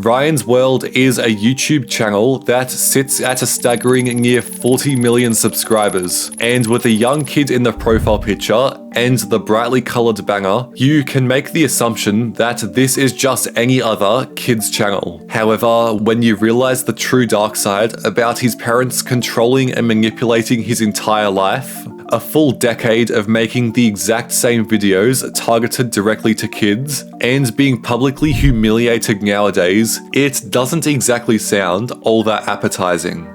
Ryan's World is a YouTube channel that sits at a staggering near 40 million subscribers, and with a young kid in the profile picture and the brightly colored banner, you can make the assumption that this is just any other kids channel. However, when you realize the true dark side about his parents controlling and manipulating his entire life, a full decade of making the exact same videos targeted directly to kids, and being publicly humiliated nowadays, it doesn't exactly sound all that appetizing.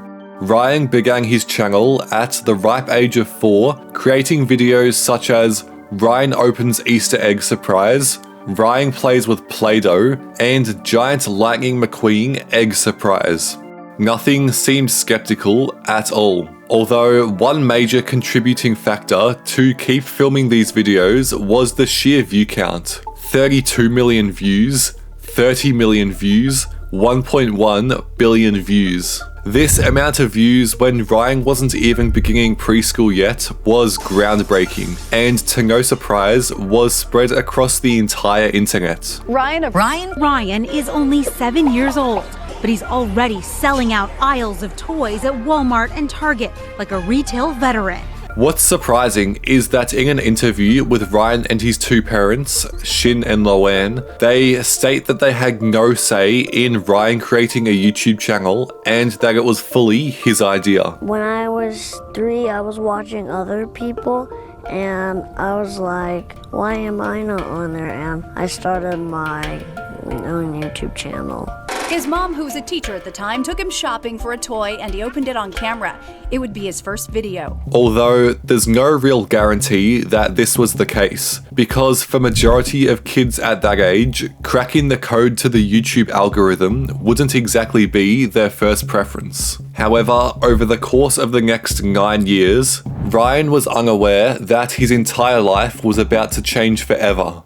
Ryan began his channel at the ripe age of 4, creating videos such as Ryan opens Easter egg surprise, Ryan plays with Play-Doh, and Giant Lightning McQueen egg surprise. Nothing seemed skeptical at all. Although one major contributing factor to keep filming these videos was the sheer view count. 32 million views, 30 million views, 1.1 billion views. This amount of views when Ryan wasn't even beginning preschool yet was groundbreaking, and to no surprise, was spread across the entire internet. Ryan is only 7 years old, but he's already selling out aisles of toys at Walmart and Target like a retail veteran. What's surprising is that in an interview with Ryan and his two parents, Shin and Loanne, they state that they had no say in Ryan creating a YouTube channel and that it was fully his idea. When I was 3, I was watching other people and I was like, why am I not on there? And I started my own YouTube channel. His mom, who was a teacher at the time, took him shopping for a toy and he opened it on camera. It would be his first video. Although there's no real guarantee that this was the case, because for majority of kids at that age, cracking the code to the YouTube algorithm wouldn't exactly be their first preference. However, over the course of the next 9 years, Ryan was unaware that his entire life was about to change forever.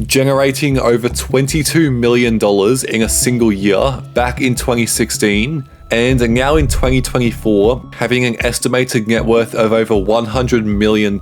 Generating over $22 million in a single year back in 2016, and now in 2024 having an estimated net worth of over $100 million.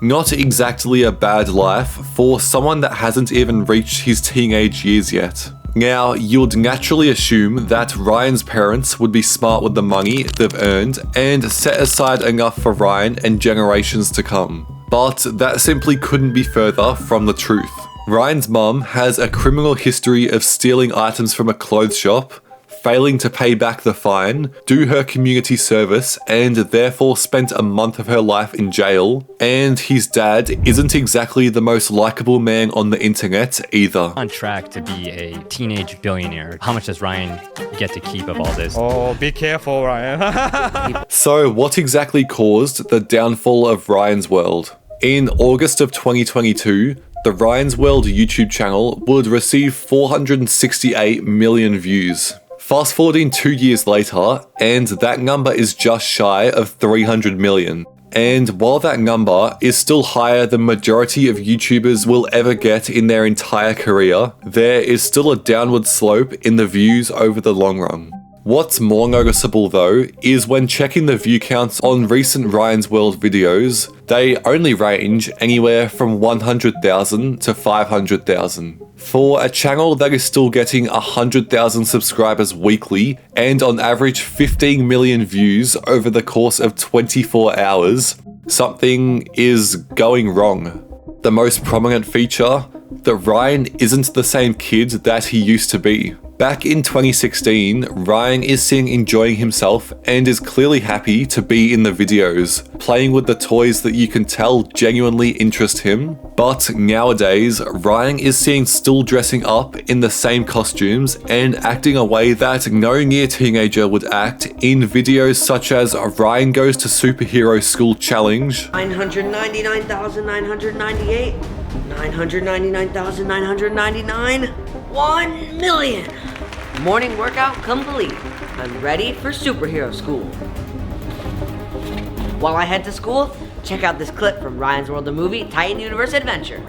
Not exactly a bad life for someone that hasn't even reached his teenage years yet. Now, you'd naturally assume that Ryan's parents would be smart with the money they've earned and set aside enough for Ryan and generations to come. But that simply couldn't be further from the truth. Ryan's mum has a criminal history of stealing items from a clothes shop, failing to pay back the fine, do her community service, and therefore spent a month of her life in jail. And his dad isn't exactly the most likable man on the internet either. On track to be a teenage billionaire. How much does Ryan get to keep of all this? Oh, be careful, Ryan. So what exactly caused the downfall of Ryan's World? In August of 2022, the Ryan's World YouTube channel would receive 468 million views. Fast forwarding 2 years later, and that number is just shy of 300 million. And while that number is still higher than majority of YouTubers will ever get in their entire career, there is still a downward slope in the views over the long run. What's more noticeable though is when checking the view counts on recent Ryan's World videos, they only range anywhere from 100,000 to 500,000. For a channel that is still getting 100,000 subscribers weekly and on average 15 million views over the course of 24 hours, something is going wrong. The most prominent feature? That Ryan isn't the same kid that he used to be. Back in 2016, Ryan is seen enjoying himself and is clearly happy to be in the videos, playing with the toys that you can tell genuinely interest him. But nowadays, Ryan is seen still dressing up in the same costumes and acting a way that no near teenager would act in videos such as Ryan Goes to Superhero School Challenge, 999,998, 999,999, 1 million. Morning workout complete. I'm ready for superhero school. While I head to school, check out this clip from Ryan's World the movie, Titan Universe Adventure.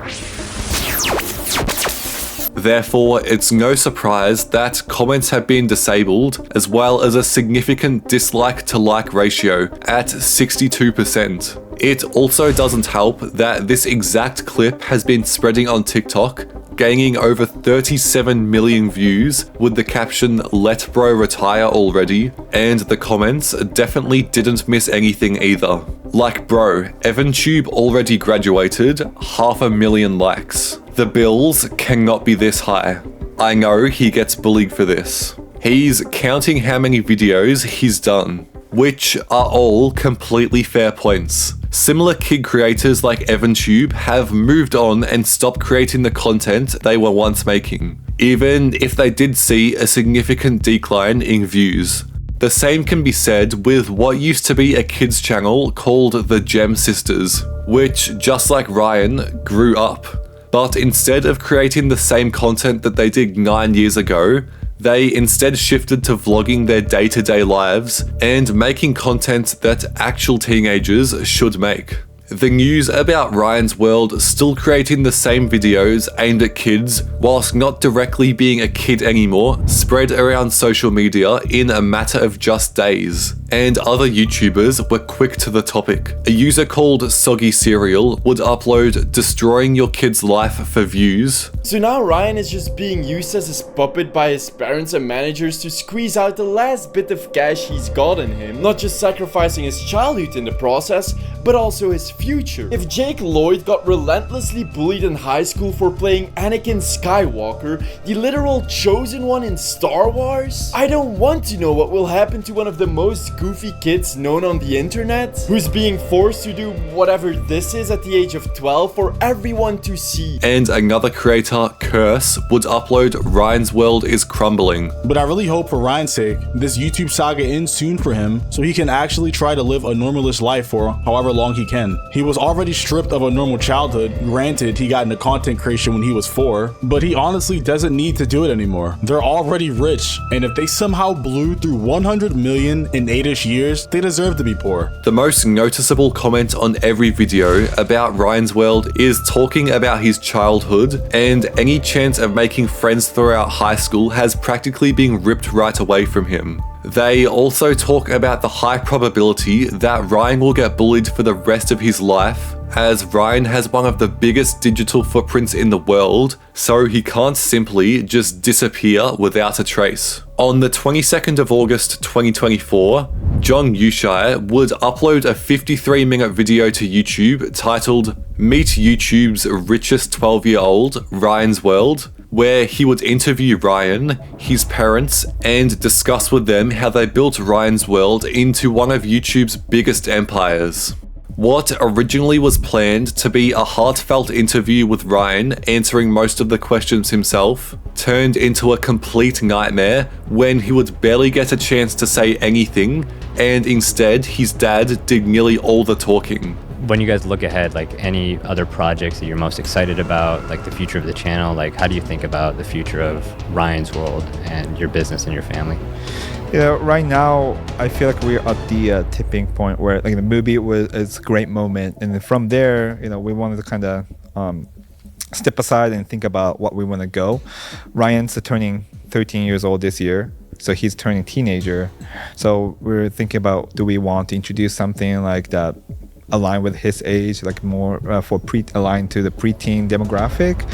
Therefore, it's no surprise that comments have been disabled, as well as a significant dislike to like ratio at 62%. It also doesn't help that this exact clip has been spreading on TikTok, gaining over 37 million views with the caption "Let bro retire already," and the comments definitely didn't miss anything either. Like, bro, EvanTube already graduated, 500,000 likes. The bills cannot be this high. I know he gets bullied for this. He's counting how many videos he's done, which are all completely fair points. Similar kid creators like EvanTube have moved on and stopped creating the content they were once making, even if they did see a significant decline in views. The same can be said with what used to be a kids channel called the Gem Sisters, which, just like Ryan, grew up. But instead of creating the same content that they did 9 years ago, they instead shifted to vlogging their day-to-day lives and making content that actual teenagers should make. The news about Ryan's World still creating the same videos aimed at kids, whilst not directly being a kid anymore, spread around social media in a matter of just days, and other YouTubers were quick to the topic. A user called Soggy Cereal would upload "destroying your kid's life for views." So now Ryan is just being used as a puppet by his parents and managers to squeeze out the last bit of cash he's got in him, not just sacrificing his childhood in the process, but also his future. If Jake Lloyd got relentlessly bullied in high school for playing Anakin Skywalker, the literal chosen one in Star Wars, I don't want to know what will happen to one of the most goofy kids known on the internet, who's being forced to do whatever this is at the age of 12 for everyone to see. And another creator, Curse, would upload "Ryan's World is crumbling." But I really hope for Ryan's sake, this YouTube saga ends soon for him, so he can actually try to live a normalish life for however long he can. He was already stripped of a normal childhood. Granted, he got into content creation when he was 4, but he honestly doesn't need to do it anymore. They're already rich, and if they somehow blew through 100 million in 8-ish years, they deserve to be poor. The most noticeable comment on every video about Ryan's World is talking about his childhood, and any chance of making friends throughout high school has practically been ripped right away from him. They also talk about the high probability that Ryan will get bullied for the rest of his life, as Ryan has one of the biggest digital footprints in the world, so he can't simply just disappear without a trace. On the 22nd of August 2024, John Ushire would upload a 53-minute video to YouTube titled "Meet YouTube's Richest 12-Year-Old, Ryan's World," where he would interview Ryan, his parents, and discuss with them how they built Ryan's World into one of YouTube's biggest empires. What originally was planned to be a heartfelt interview with Ryan answering most of the questions himself turned into a complete nightmare when he would barely get a chance to say anything, and instead his dad did nearly all the talking. When you guys look ahead, like any other projects that you're most excited about, like the future of the channel, like how do you think about the future of Ryan's World and your business and your family? Right now I feel like we're at the tipping point where like the movie is a great moment, and then from there, we wanted to kind of step aside and think about what we want to go. Ryan's turning 13 years old this year, so he's turning teenager. So we're thinking about, do we want to introduce something like that align with his age, like more aligned to the preteen demographic,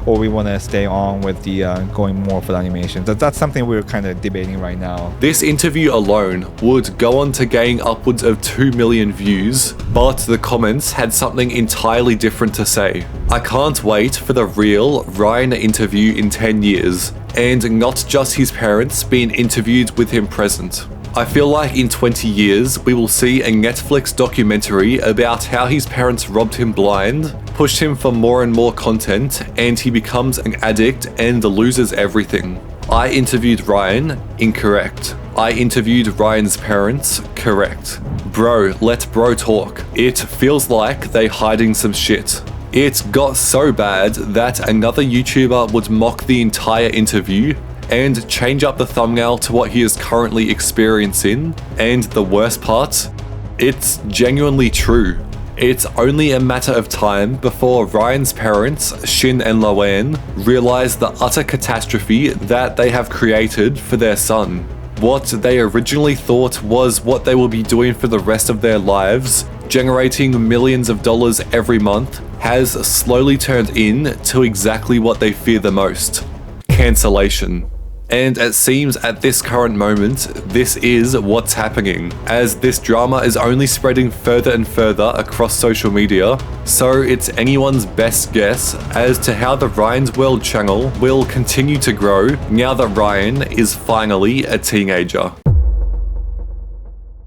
or we want to stay on with the going more for the animation. That's something we're kind of debating right now. This interview alone would go on to gain upwards of 2 million views, but the comments had something entirely different to say. I can't wait for the real Ryan interview in 10 years, and not just his parents being interviewed with him present. I feel like in 20 years, we will see a Netflix documentary about how his parents robbed him blind, pushed him for more and more content, and he becomes an addict and loses everything. I interviewed Ryan, incorrect. I interviewed Ryan's parents, correct. Bro, let bro talk. It feels like they hiding some shit. It got so bad that another YouTuber would mock the entire interview and change up the thumbnail to what he is currently experiencing, and the worst part, it's genuinely true. It's only a matter of time before Ryan's parents, Shin and Loan, realize the utter catastrophe that they have created for their son. What they originally thought was what they will be doing for the rest of their lives, generating millions of dollars every month, has slowly turned into exactly what they fear the most: cancellation. And it seems at this current moment, this is what's happening, as this drama is only spreading further and further across social media, so it's anyone's best guess as to how the Ryan's World channel will continue to grow now that Ryan is finally a teenager.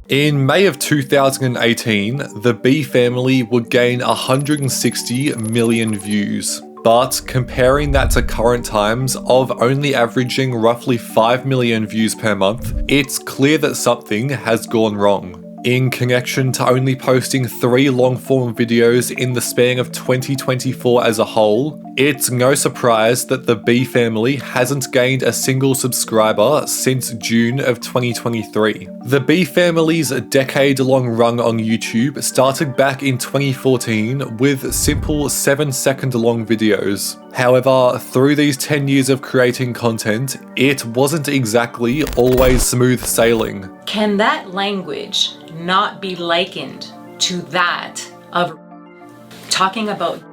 In May of 2018, the B family would gain 160 million views. But comparing that to current times of only averaging roughly 5 million views per month, it's clear that something has gone wrong. In connection to only posting 3 long-form videos in the span of 2024 as a whole, it's no surprise that the B family hasn't gained a single subscriber since June of 2023. The B family's decade-long run on YouTube started back in 2014 with simple 7-second long videos. However, through these 10 years of creating content, it wasn't exactly always smooth sailing. Can that language not be likened to that of talking about?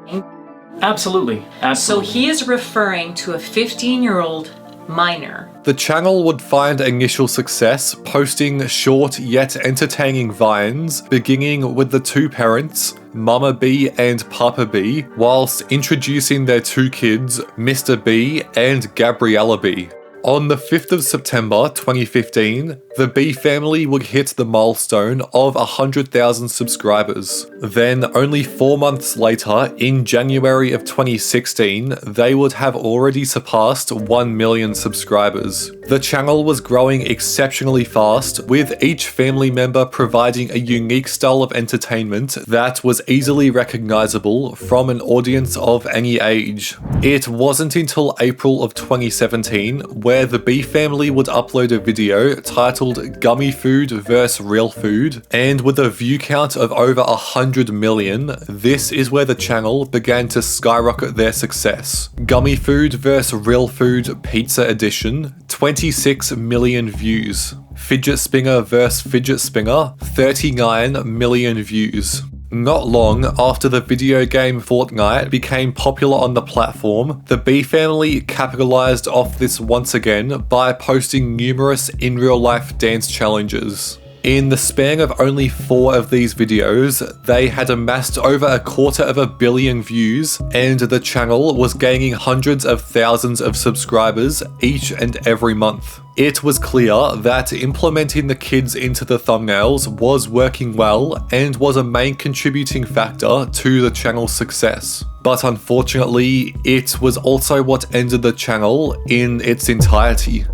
Absolutely. So he is referring to a 15-year-old minor. The channel would find initial success posting short yet entertaining vines, beginning with the 2 parents, Mama B and Papa B, whilst introducing their 2 kids, Mr. B and Gabriella B. On the 5th of September 2015, the B family would hit the milestone of 100,000 subscribers. Then, only 4 months later, in January of 2016, they would have already surpassed 1 million subscribers. The channel was growing exceptionally fast, with each family member providing a unique style of entertainment that was easily recognizable from an audience of any age. It wasn't until April of 2017 where the B family would upload a video titled Gummy Food vs Real Food, and with a view count of over 100 million, this is where the channel began to skyrocket their success. Gummy Food vs Real Food Pizza Edition, 26 million views. Fidget Spinner vs Fidget Spinner, 39 million views. Not long after the video game Fortnite became popular on the platform, the B family capitalized off this once again by posting numerous in-real-life dance challenges. In the span of only 4 of these videos, they had amassed over 250 million views, and the channel was gaining hundreds of thousands of subscribers each and every month. It was clear that implementing the kids into the thumbnails was working well and was a main contributing factor to the channel's success. But unfortunately, it was also what ended the channel in its entirety.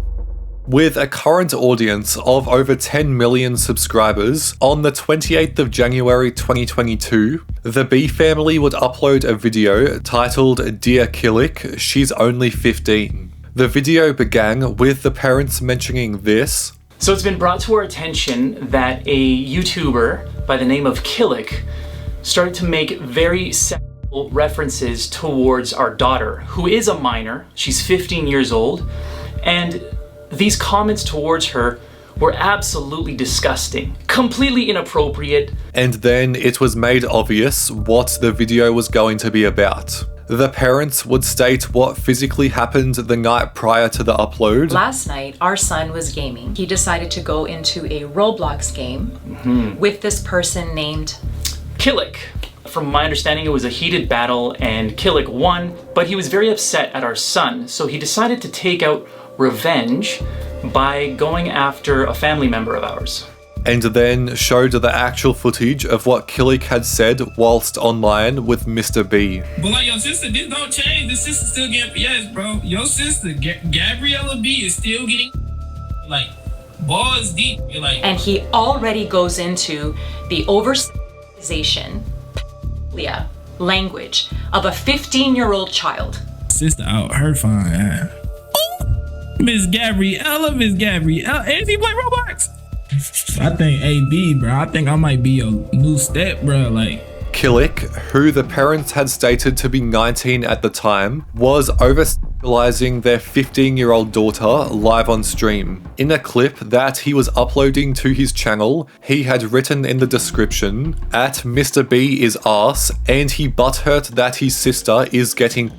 With a current audience of over 10 million subscribers, on the 28th of January 2022, the B family would upload a video titled Dear Killick, She's Only 15. The video began with the parents mentioning this. So it's been brought to our attention that a YouTuber by the name of Killick started to make very sexual references towards our daughter, who is a minor. She's 15 years old, and these comments towards her were absolutely disgusting, completely inappropriate. And then it was made obvious what the video was going to be about. The parents would state what physically happened the night prior to the upload. Last night, our son was gaming. He decided to go into a Roblox game with this person named Killick. From my understanding, it was a heated battle and Killick won, but he was very upset at our son, so he decided to take out revenge by going after a family member of ours. And then showed the actual footage of what Killick had said whilst online with Mr. B. But like your sister, this don't change. The sister still getting, yes, bro. Your sister, Gabriella B, is still getting like balls deep. You're like, and he already goes into the oversexualization language of a 15-year-old child. Sister out, her fine. Miss Gabriella, and she play Roblox. I think AB, bro. I think I might be your new step, bro. Like Killick, who the parents had stated to be 19 at the time, was over sexualizing their 15-year-old daughter live on stream. In a clip that he was uploading to his channel, he had written in the description, "At Mr. B is arse, and he butthurt that his sister is getting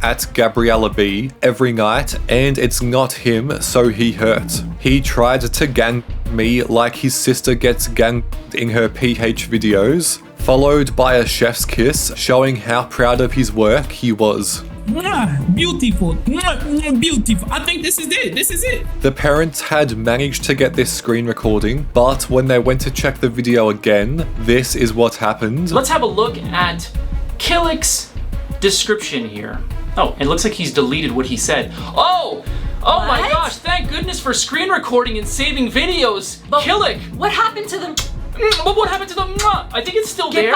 at Gabriella B every night, and it's not him, so he hurt. He tried to gang me like his sister gets ganged in her PH videos," followed by a chef's kiss showing how proud of his work he was. Beautiful. Beautiful. I think this is it. This is it. The parents had managed to get this screen recording, but when they went to check the video again, this is what happened. Let's have a look at Killick's description here. Oh, it looks like he's deleted what he said. Oh my gosh, thank goodness for screen recording and saving videos. Killick! What happened to them? But what happened to the I think it's still there.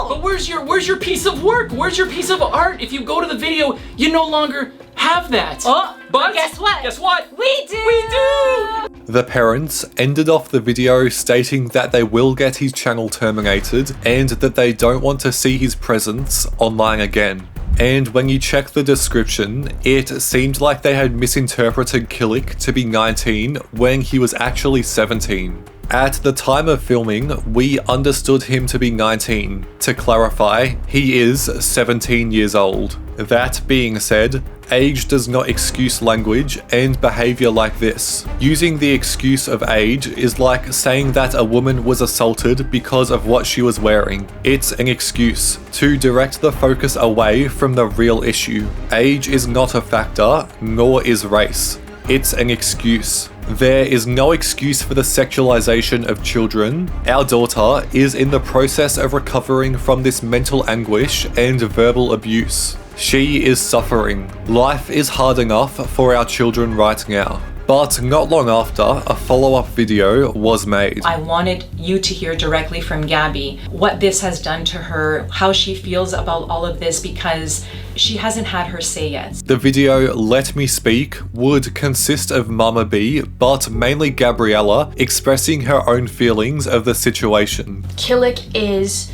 But where's your piece of work? Where's your piece of art? If you go to the video, you no longer have that. But guess what? Guess what? We do! We do! The parents ended off the video stating that they will get his channel terminated and that they don't want to see his presence online again. And when you check the description, it seemed like they had misinterpreted Killick to be 19 when he was actually 17. At the time of filming, we understood him to be 19. To clarify, he is 17 years old. That being said, age does not excuse language and behavior like this. Using the excuse of age is like saying that a woman was assaulted because of what she was wearing. It's an excuse to direct the focus away from the real issue. Age is not a factor, nor is race. It's an excuse. There is no excuse for the sexualization of children. Our daughter is in the process of recovering from this mental anguish and verbal abuse. She is suffering. Life is hard enough for our children right now. But not long after, a follow-up video was made. I wanted you to hear directly from Gabby what this has done to her, how she feels about all of this, because she hasn't had her say yet. The video, Let Me Speak, would consist of Mama B, but mainly Gabriella, expressing her own feelings of the situation. Killick is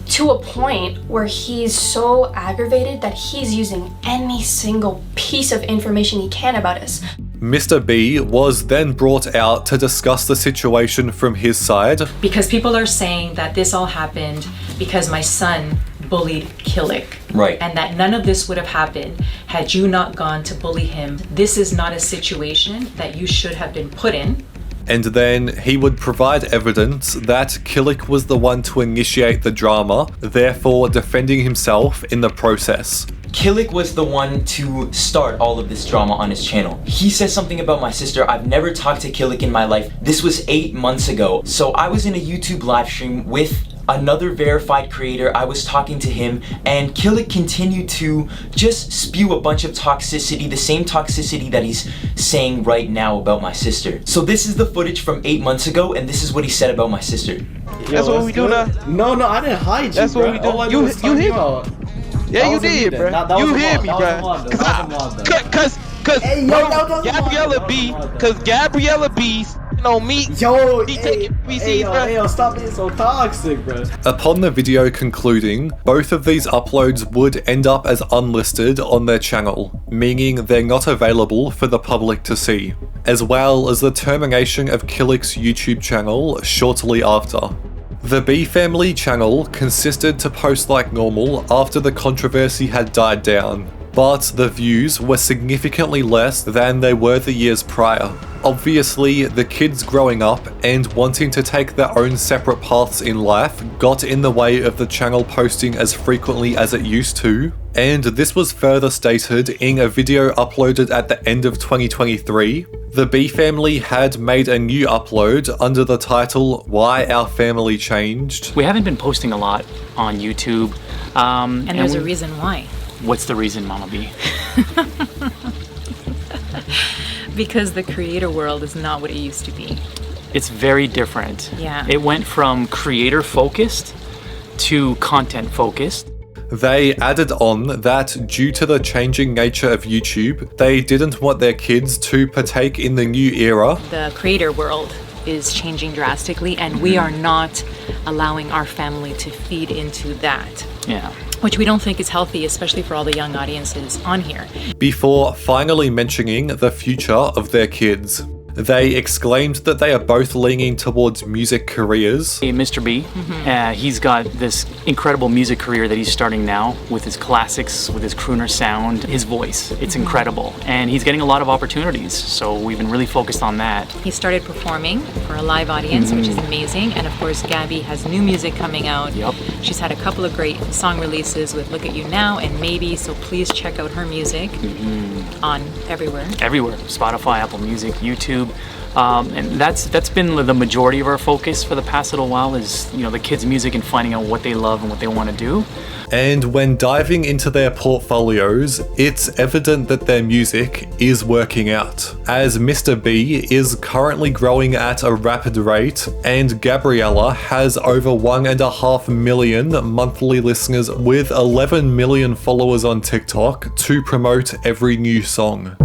to a point where he's so aggravated that he's using any single piece of information he can about us. Mr. B was then brought out to discuss the situation from his side. Because people are saying that this all happened because my son bullied Killick. Right. And that none of this would have happened had you not gone to bully him. This is not a situation that you should have been put in. And then he would provide evidence that Killick was the one to initiate the drama, therefore defending himself in the process. Killick was the one to start all of this drama on his channel. He says something about my sister. I've never talked to Killick in my life. This was 8 months ago. So I was in a YouTube live stream with another verified creator. I was talking to him, and Killick continued to just spew a bunch of toxicity, the same toxicity that he's saying right now about my sister. So this is the footage from 8 months ago, and this is what he said about my sister. That's what we do now. No, I didn't hide you. That's what we do. You hit me. Yeah, you did, bro. You hit me, bro. Cause Gabriella B, you know me. Yo, stop being so toxic, bro. Upon the video concluding, both of these uploads would end up as unlisted on their channel, meaning they're not available for the public to see, as well as the termination of Killick's YouTube channel shortly after. The B Family channel consisted to post like normal after the controversy had died down, but the views were significantly less than they were the years prior. Obviously, the kids growing up and wanting to take their own separate paths in life got in the way of the channel posting as frequently as it used to, and this was further stated in a video uploaded at the end of 2023. The B Family had made a new upload under the title Why Our Family Changed. We haven't been posting a lot on YouTube. And there's a reason why. What's the reason, Mama B? Because the creator world is not what it used to be. It's very different. Yeah. It went from creator focused to content focused. They added on that due to the changing nature of YouTube, they didn't want their kids to partake in the new era. The creator world is changing drastically, and we are not allowing our family to feed into that. Yeah. which we don't think is healthy, especially for all the young audiences on here. Before finally mentioning the future of their kids. They exclaimed that they are both leaning towards music careers. Hey, Mr. B, he's got this incredible music career that he's starting now with his classics, with his crooner sound, his voice. It's incredible. And he's getting a lot of opportunities, so we've been really focused on that. He started performing for a live audience, which is amazing. And of course, Gabby has new music coming out. Yep. She's had a couple of great song releases with Look at You Now and Maybe, so please check out her music on everywhere. Everywhere, Spotify, Apple Music, YouTube. And that's been the majority of our focus for the past little while is, the kids' music and finding out what they love and what they want to do. And when diving into their portfolios, it's evident that their music is working out, as Mr. B is currently growing at a rapid rate, and Gabriella has over 1.5 million monthly listeners with 11 million followers on TikTok to promote every new song.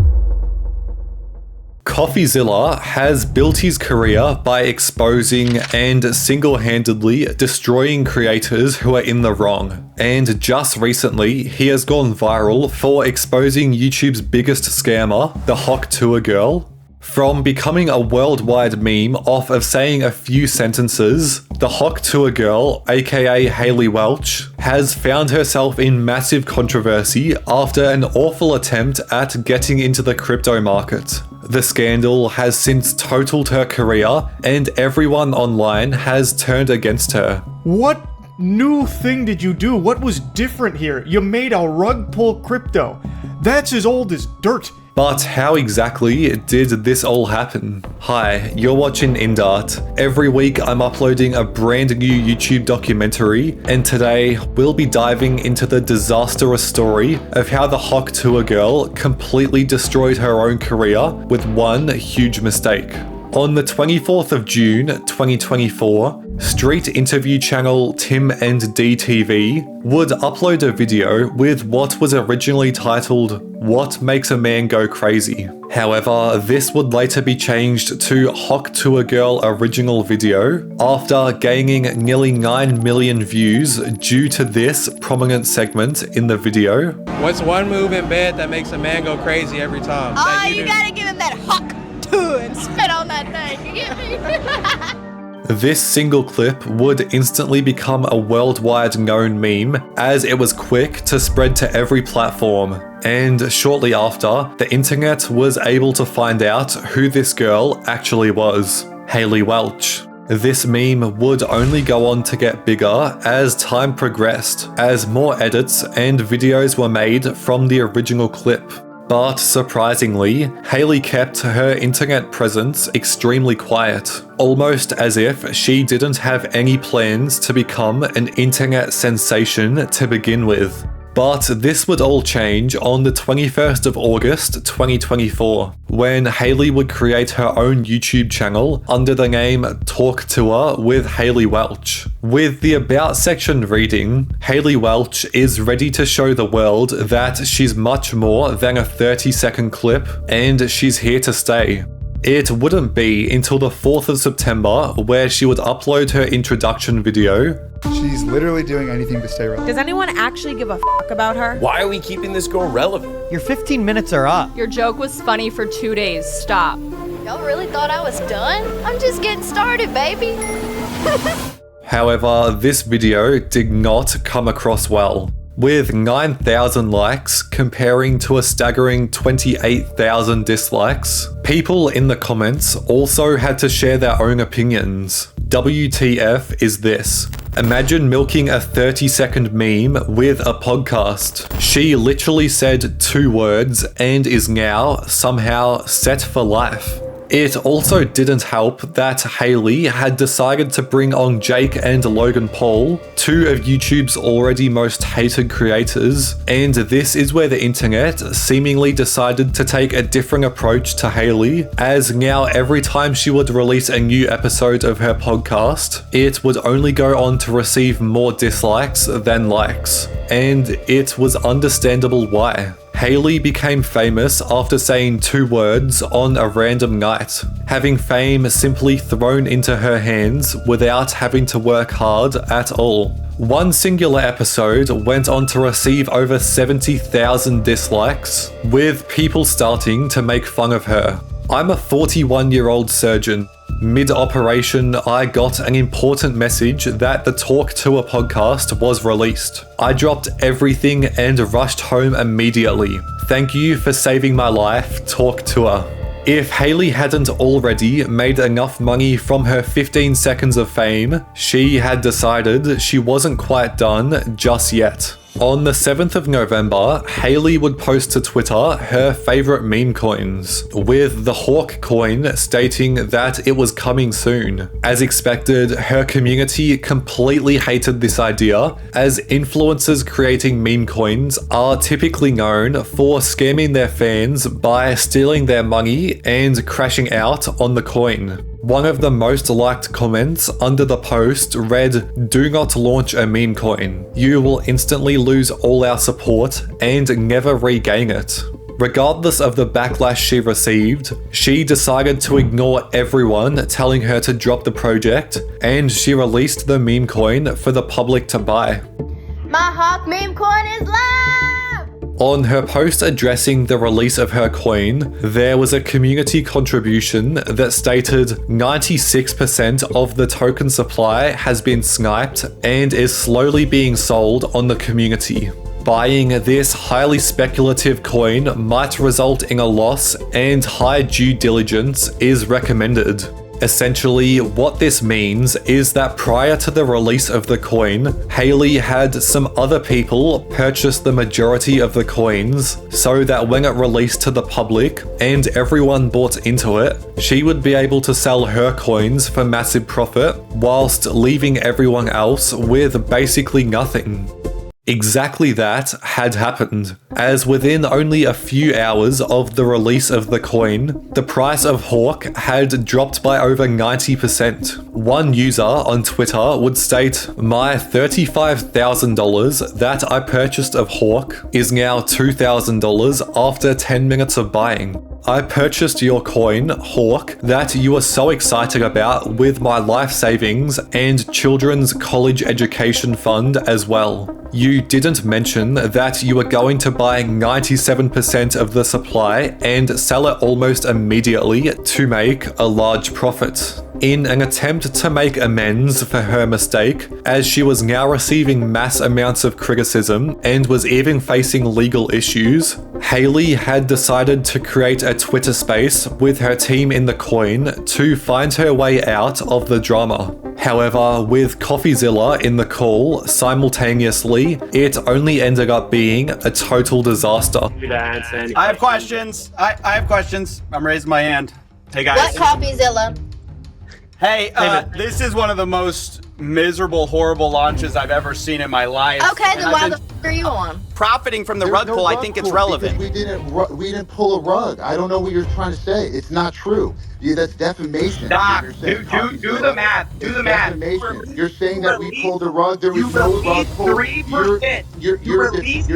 CoffeeZilla has built his career by exposing and single-handedly destroying creators who are in the wrong. And just recently, he has gone viral for exposing YouTube's biggest scammer, the Hawk Tuah girl. From becoming a worldwide meme off of saying a few sentences, the Hawk Tuah girl, aka Haliey Welch, has found herself in massive controversy after an awful attempt at getting into the crypto market. The scandal has since totaled her career, and everyone online has turned against her. What new thing did you do? What was different here? You made a rug pull crypto. That's as old as dirt. But how exactly did this all happen? Hi, you're watching Indart. Every week I'm uploading a brand new YouTube documentary, and today we'll be diving into the disastrous story of how the Hawk Tuah girl completely destroyed her own career with one huge mistake. On the 24th of June 2024, street interview channel Tim and DTV would upload a video with what was originally titled What Makes a Man Go Crazy. However, this would later be changed to Hawk Tuah Girl Original Video after gaining nearly 9 million views due to this prominent segment in the video. What's one move in bed that makes a man go crazy every time? Oh, you gotta give him that Hawk Tuah and spit on that thing, you get me? This single clip would instantly become a worldwide known meme, as it was quick to spread to every platform. And shortly after, the internet was able to find out who this girl actually was, Haliey Welch. This meme would only go on to get bigger as time progressed, as more edits and videos were made from the original clip. But surprisingly, Haliey kept her internet presence extremely quiet, almost as if she didn't have any plans to become an internet sensation to begin with. But this would all change on the 21st of August 2024, when Haliey would create her own YouTube channel under the name Hawk Tuah with Haliey Welch. With the About section reading, Haliey Welch is ready to show the world that she's much more than a 30-second clip, and she's here to stay. It wouldn't be until the 4th of September where she would upload her introduction video. She's literally doing anything to stay relevant. Does anyone actually give a fuck about her? Why are we keeping this girl relevant? Your 15 minutes are up. Your joke was funny for 2 days. Stop. Y'all really thought I was done? I'm just getting started, baby. However, this video did not come across well, with 9,000 likes comparing to a staggering 28,000 dislikes. People in the comments also had to share their own opinions. WTF is this? Imagine milking a 30-second meme with a podcast. She literally said 2 words and is now somehow set for life. It also didn't help that Haliey had decided to bring on Jake and Logan Paul, 2 of YouTube's already most hated creators, and this is where the internet seemingly decided to take a different approach to Haliey, as now every time she would release a new episode of her podcast, it would only go on to receive more dislikes than likes, and it was understandable why. Haliey became famous after saying 2 words on a random night, having fame simply thrown into her hands without having to work hard at all. One singular episode went on to receive over 70,000 dislikes, with people starting to make fun of her. I'm a 41-year-old surgeon. Mid-operation, I got an important message that the Hawk Tuah podcast was released. I dropped everything and rushed home immediately. Thank you for saving my life, Hawk Tuah. If Haliey hadn't already made enough money from her 15 seconds of fame, she had decided she wasn't quite done just yet. On the 7th of November, Haliey would post to Twitter her favorite meme coins, with the Hawk coin stating that it was coming soon. As expected, her community completely hated this idea, as influencers creating meme coins are typically known for scamming their fans by stealing their money and crashing out on the coin. One of the most liked comments under the post read, "Do not launch a meme coin. You will instantly lose all our support and never regain it." Regardless of the backlash she received, she decided to ignore everyone telling her to drop the project, and she released the meme coin for the public to buy. My Hawk meme coin is live! On her post addressing the release of her coin, there was a community contribution that stated 96% of the token supply has been sniped and is slowly being sold on the community. Buying this highly speculative coin might result in a loss, and high due diligence is recommended. Essentially, what this means is that prior to the release of the coin, Haliey had some other people purchase the majority of the coins so that when it released to the public and everyone bought into it, she would be able to sell her coins for massive profit whilst leaving everyone else with basically nothing. Exactly that had happened, as within only a few hours of the release of the coin, the price of Hawk had dropped by over 90%. One user on Twitter would state, "My $35,000 that I purchased of Hawk is now $2,000 after 10 minutes of buying. I purchased your coin, Hawk, that you were so excited about with my life savings and children's college education fund as well. You didn't mention that you were going to buy 97% of the supply and sell it almost immediately to make a large profit." In an attempt to make amends for her mistake, as she was now receiving mass amounts of criticism and was even facing legal issues, Haliey had decided to create a Twitter space with her team in the coin to find her way out of the drama. However, with CoffeeZilla in the call simultaneously, it only ended up being a total disaster. I have questions. I have questions. I'm raising my hand. Hey guys. What CoffeeZilla? Hey, this is one of the most miserable, horrible launches I've ever seen in my life. Okay, then why the f are you on? Profiting from the rug pull, I think it's relevant. We didn't pull a rug. I don't know what you're trying to say. It's not true. That's defamation. Doc, do the math. Do the math. Defamation. You're saying that we pulled a rug. There was no rug pull. 3%. You're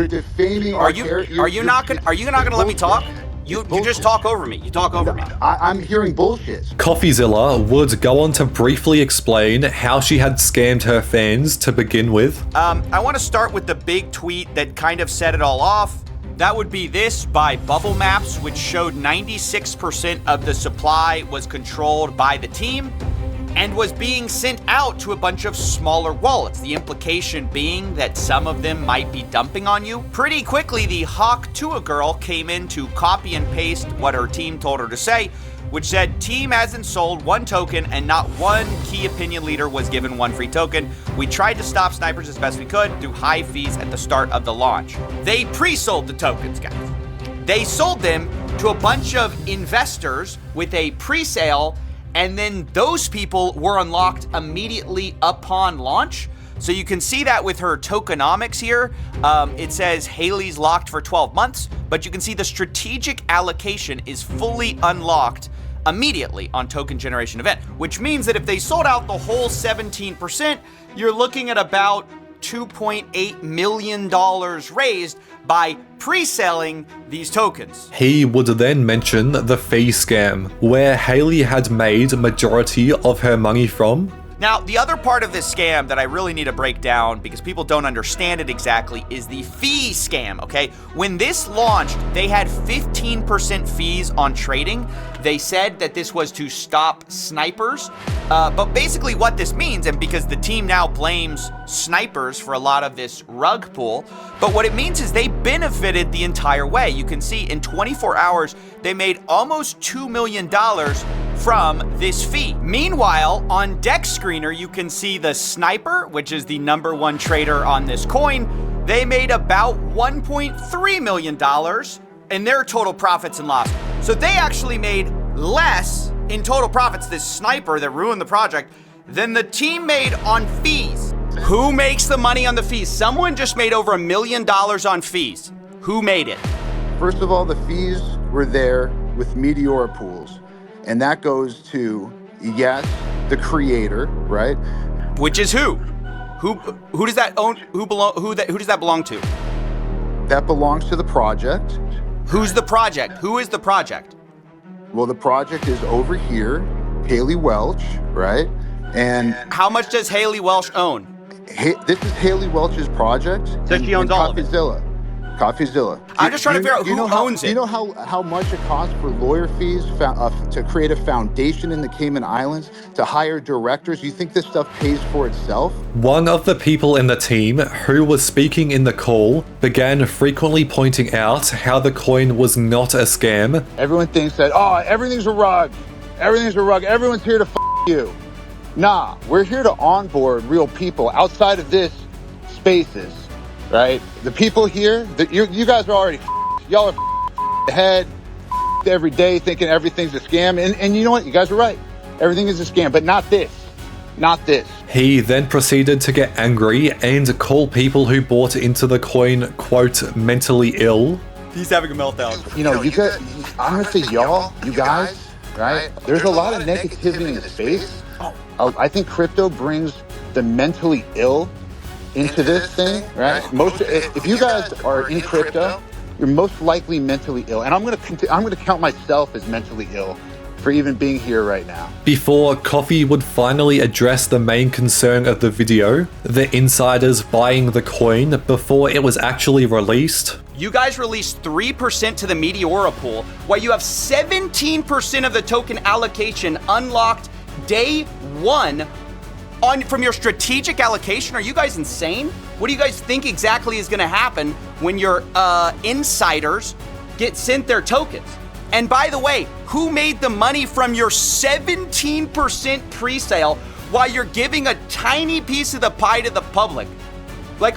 defaming our character. Are you not gonna let me talk? You just talk over me. You talk over me. I'm hearing bullshit. CoffeeZilla would go on to briefly explain how she had scammed her fans to begin with. I want to start with the big tweet that kind of set it all off. That would be this by Bubble Maps, which showed 96% of the supply was controlled by the team and was being sent out to a bunch of smaller wallets. The implication being that some of them might be dumping on you. Pretty quickly, the Hawk Tuah girl came in to copy and paste what her team told her to say, which said, "Team hasn't sold one token and not one key opinion leader was given one free token. We tried to stop snipers as best we could through high fees at the start of the launch." They pre-sold the tokens, guys. They sold them to a bunch of investors with a pre-sale, and then those people were unlocked immediately upon launch. So you can see that with her tokenomics here. It says Haliey's locked for 12 months, but you can see the strategic allocation is fully unlocked immediately on token generation event, which means that if they sold out the whole 17%, you're looking at about $2.8 million raised by pre-selling these tokens. He would then mention the fee scam, where Haliey had made majority of her money from. Now, the other part of this scam that I really need to break down because people don't understand it exactly is the fee scam, okay? When this launched, they had 15% fees on trading. They said that this was to stop snipers, but basically what this means, and because the team now blames snipers for a lot of this rug pull, but what it means is they benefited the entire way. You can see in 24 hours, they made almost $2 million from this fee. Meanwhile, on Deck Screener, you can see the sniper, which is the #1 trader on this coin. They made about $1.3 million in their total profits and loss. So they actually made less in total profits, this sniper that ruined the project, than the team made on fees. Who makes the money on the fees? Someone just made over $1 million on fees. Who made it? First of all, the fees were there with Meteora pools. And that goes to, yes, the creator, right? Which is who? Who does that own? Who does that belong to? That belongs to the project. Who's the project? Who is the project? Well, the project is over here, Haliey Welch, right? And how much does Haliey Welch own? This is Haliey Welch's project. So she owns all of it. CoffeeZilla. I'm just trying to figure out who owns it. Do you know how much it costs for lawyer fees to create a foundation in the Cayman Islands, to hire directors? You think this stuff pays for itself? One of the people in the team who was speaking in the call began frequently pointing out how the coin was not a scam. Everyone thinks that, oh, everything's a rug. Everything's a rug. Everyone's here to you. Nah, we're here to onboard real people outside of this spaces. Right? The people here, you guys are already y'all are ahead every day thinking everything's a scam. And you know what? You guys are right. Everything is a scam, but not this. Not this. He then proceeded to get angry and call people who bought into the coin, quote, mentally ill. He's having a meltdown. You know, you guys, I'm going to say y'all, you guys, right? There's a lot of negativity in the space. I think crypto brings the mentally ill into this thing, right? If you guys are in crypto, you're most likely mentally ill, and I'm gonna count myself as mentally ill for even being here right now. Before Coffee would finally address the main concern of the video, the insiders buying the coin before it was actually released. You guys released 3% to the Meteora pool, while you have 17% of the token allocation unlocked day 1 from your strategic allocation. Are you guys insane? What do you guys think exactly is going to happen when your insiders get sent their tokens? And by the way, who made the money from your 17% pre-sale while you're giving a tiny piece of the pie to the public? Like,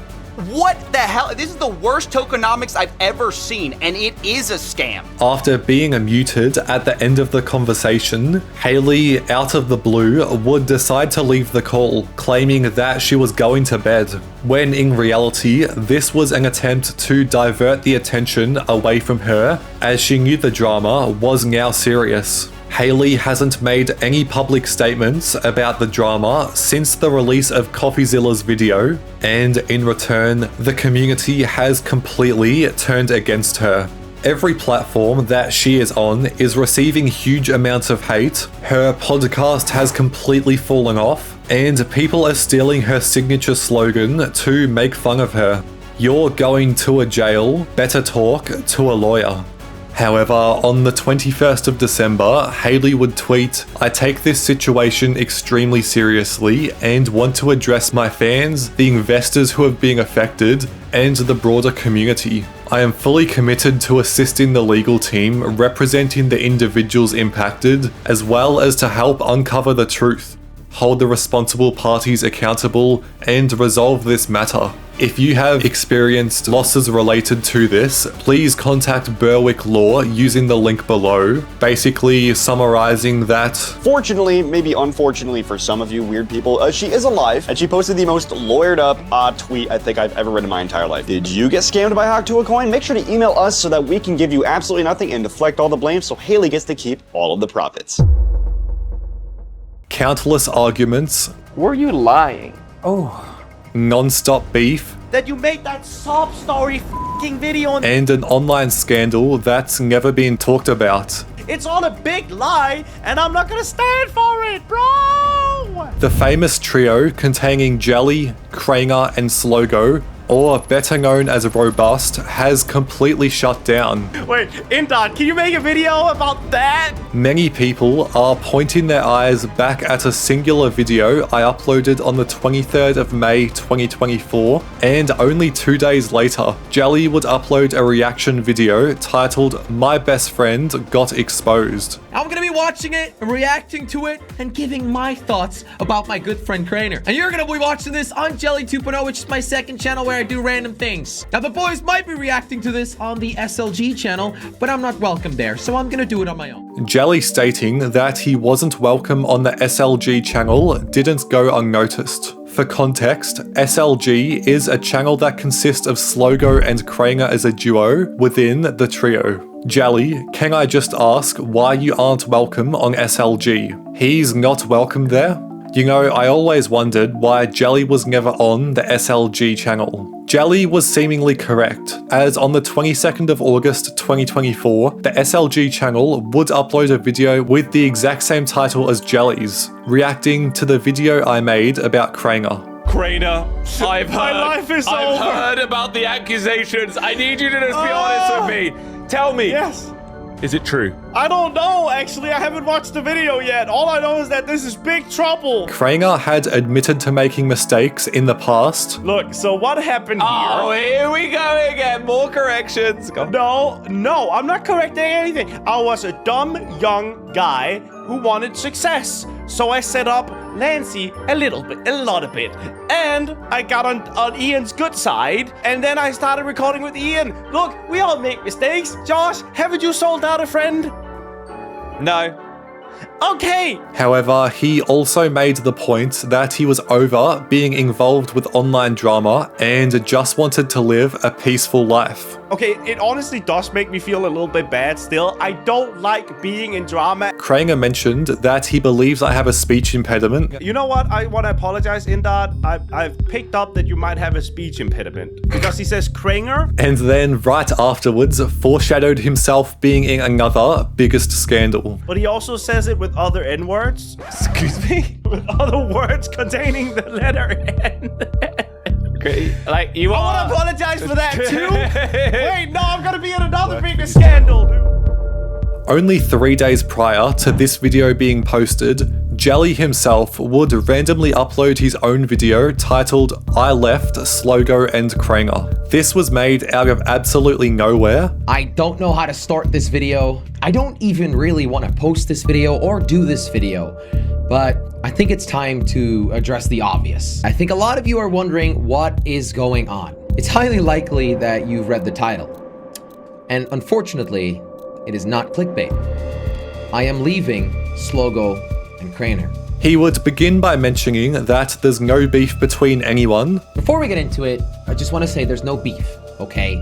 what the hell? This is the worst tokenomics I've ever seen, and it is a scam. After being muted at the end of the conversation, Haliey, out of the blue, would decide to leave the call, claiming that she was going to bed, when in reality, this was an attempt to divert the attention away from her, as she knew the drama was now serious. Haliey hasn't made any public statements about the drama since the release of CoffeeZilla's video, and in return, the community has completely turned against her. Every platform that she is on is receiving huge amounts of hate, her podcast has completely fallen off, and people are stealing her signature slogan to make fun of her. You're going to a jail, better talk to a lawyer. However, on the 21st of December, Haliey would tweet, "I take this situation extremely seriously and want to address my fans, the investors who have been affected, and the broader community. I am fully committed to assisting the legal team representing the individuals impacted, as well as to help uncover the truth, hold the responsible parties accountable, and resolve this matter. If you have experienced losses related to this, please contact Berwick Law using the link below." Basically summarizing that, fortunately, maybe unfortunately for some of you weird people, she is alive, and she posted the most lawyered up tweet I think I've ever read in my entire life. Did you get scammed by Hawk Tuah coin? Make sure to email us so that we can give you absolutely nothing and deflect all the blame so Haliey gets to keep all of the profits. Countless arguments. Were you lying? Non-stop beef, that you made that sob story f***ing video and an online scandal that's never been talked about. It's all a big lie, and I'm not gonna stand for it, bro! The famous trio containing Jelly, Cranger, and Slogo, or better known as Robust, has completely shut down. Wait, Indot, can you make a video about that? Many people are pointing their eyes back at a singular video I uploaded on the 23rd of May 2024, and only 2 days later, Jelly would upload a reaction video titled My Best Friend Got Exposed. I'm gonna be watching it, reacting to it, and giving my thoughts about my good friend Crainer. And you're gonna be watching this on Jelly 2.0, which is my second channel where I do random things. Now the boys might be reacting to this on the SLG channel, but I'm not welcome there, so I'm gonna do it on my own. Jelly stating that he wasn't welcome on the SLG channel didn't go unnoticed. For context, SLG is a channel that consists of Slogo and Cranger as a duo within the trio. Jelly, can I just ask why you aren't welcome on SLG? He's not welcome there? You know, I always wondered why Jelly was never on the SLG channel. Jelly was seemingly correct, as on the 22nd of August 2024, the SLG channel would upload a video with the exact same title as Jelly's, reacting to the video I made about Cranger. Crainer, I've I've heard about the accusations. I need you to just be honest with me. Tell me. Yes. Is it true? I don't know, actually. I haven't watched the video yet. All I know is that this is big trouble. Cranger had admitted to making mistakes in the past. Look, so what happened here? Oh, here we go again. More corrections. Go. No, I'm not correcting anything. I was a dumb, young guy who wanted success. So I set up Lancy a lot of bit. And I got on Ian's good side. And then I started recording with Ian. Look, we all make mistakes. Josh, haven't you sold out a friend? No. Okay. However, he also made the point that he was over being involved with online drama and just wanted to live a peaceful life. Okay, it honestly does make me feel a little bit bad still. I don't like being in drama. Cranger mentioned that he believes I have a speech impediment. You know what? I want to apologize, Indot. I've picked up that you might have a speech impediment because he says Cranger. And then right afterwards, foreshadowed himself being in another biggest scandal. But he also says it with other N-words. Excuse me? With other words containing the letter N. Great. Like, you I want to apologize for that too. Wait, no, I'm gonna be in another bigger scandal, dude. Only 3 days prior to this video being posted, Jelly himself would randomly upload his own video titled I Left Slogo and Cranger. This was made out of absolutely nowhere. I don't know how to start this video. I don't even really want to post this video or do this video, but I think it's time to address the obvious. I think a lot of you are wondering what is going on. It's highly likely that you've read the title. And unfortunately, it is not clickbait. I am leaving Slogo and Crainer. He would begin by mentioning that there's no beef between anyone. Before we get into it, I just want to say there's no beef, okay?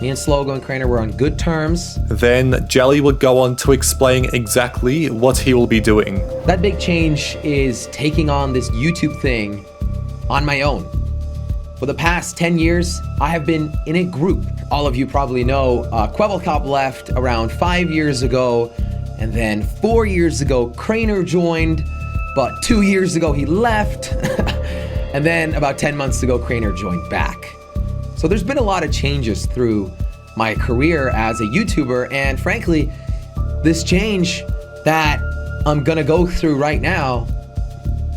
Me and Slogo and Crainer were on good terms. Then Jelly would go on to explain exactly what he will be doing. That big change is taking on this YouTube thing on my own. For the past 10 years, I have been in a group. All of you probably know Kwebbelkop left around 5 years ago, and then 4 years ago, Crainer joined, but 2 years ago he left, and then about 10 months ago, Crainer joined back. So there's been a lot of changes through my career as a YouTuber, and frankly, this change that I'm gonna go through right now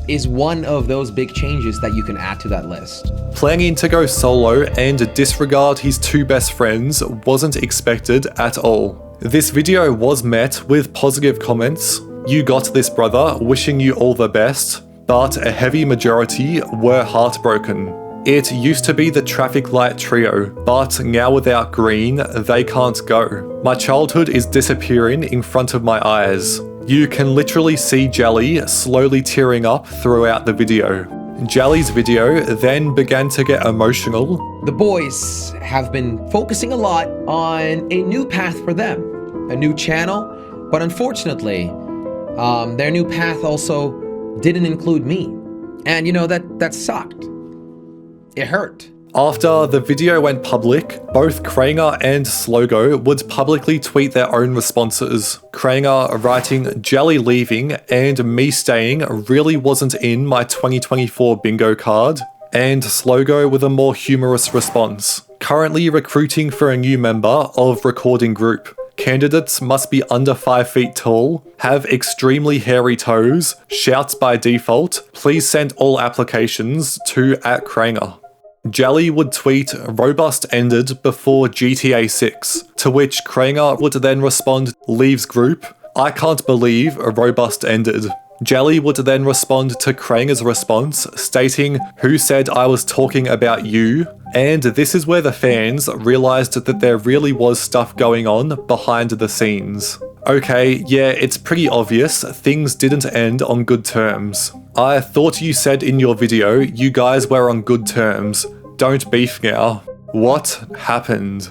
is one of those big changes that you can add to that list. Planning to go solo and disregard his two best friends wasn't expected at all. This video was met with positive comments. You got this, brother, wishing you all the best, but a heavy majority were heartbroken. It used to be the traffic light trio, but now without green, they can't go. My childhood is disappearing in front of my eyes. You can literally see Jelly slowly tearing up throughout the video. Jelly's video then began to get emotional. The boys have been focusing a lot on a new path for them, a new channel, but unfortunately, their new path also didn't include me. And you know, that sucked. It hurt. After the video went public, both Kranger and Slogo would publicly tweet their own responses. Kranger writing, "Jelly leaving and me staying really wasn't in my 2024 bingo card," and Slogo with a more humorous response. "Currently recruiting for a new member of recording group. Candidates must be under 5 feet tall, have extremely hairy toes, shouts by default. Please send all applications to @Kranger." Jelly would tweet, "Robust ended before GTA 6, to which Kranger would then respond, "Leaves group. I can't believe Robust ended." Jelly would then respond to Kranger's response, stating, "Who said I was talking about you?" And this is where the fans realized that there really was stuff going on behind the scenes. Okay, yeah, it's pretty obvious, things didn't end on good terms. I thought you said in your video you guys were on good terms. Don't beef now. What happened?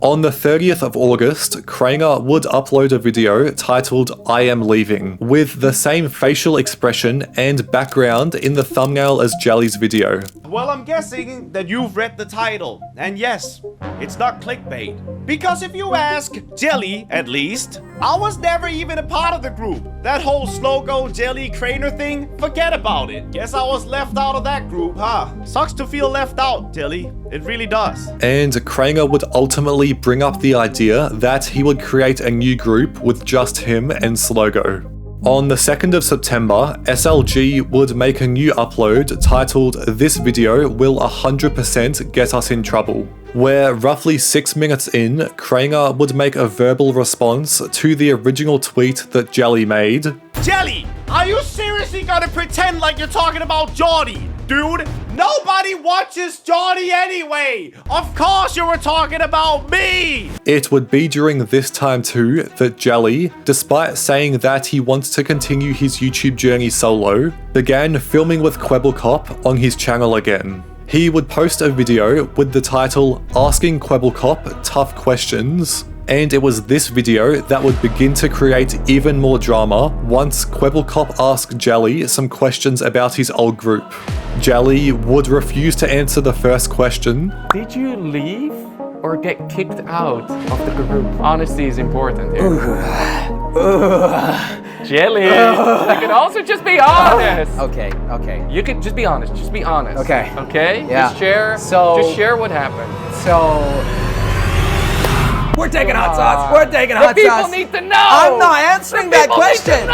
On the 30th of August, Kranger would upload a video titled "I am leaving," with the same facial expression and background in the thumbnail as Jelly's video. Well, I'm guessing that you've read the title. And yes, it's not clickbait. Because if you ask Jelly, at least, I was never even a part of the group. That whole Slogo, Jelly, Kraner thing, forget about it. Guess I was left out of that group, huh? Sucks to feel left out, Jelly. It really does. And Kranger would ultimately bring up the idea that he would create a new group with just him and Slogo. On the 2nd of September, SLG would make a new upload titled "This video will 100% get us in trouble," where roughly 6 minutes in, Kranger would make a verbal response to the original tweet that Jelly made. Jelly, are you seriously gonna pretend like you're talking about Jordy? Dude, nobody watches Jordy anyway! Of course you were talking about me! It would be during this time too that Jelly, despite saying that he wants to continue his YouTube journey solo, began filming with Kwebbelkop on his channel again. He would post a video with the title "Asking Kwebbelkop Tough Questions," and it was this video that would begin to create even more drama once Kwebbelkop asked Jelly some questions about his old group. Jelly would refuse to answer the first question. Did you leave or get kicked out of the group? Honesty is important here. Jelly, you can also just be honest. Okay. You can just be honest. Just be honest. Okay. Okay? Yeah. Just share what happened. We're taking hot sauce. We're taking hot sauce. The people need to know. I'm not answering that question.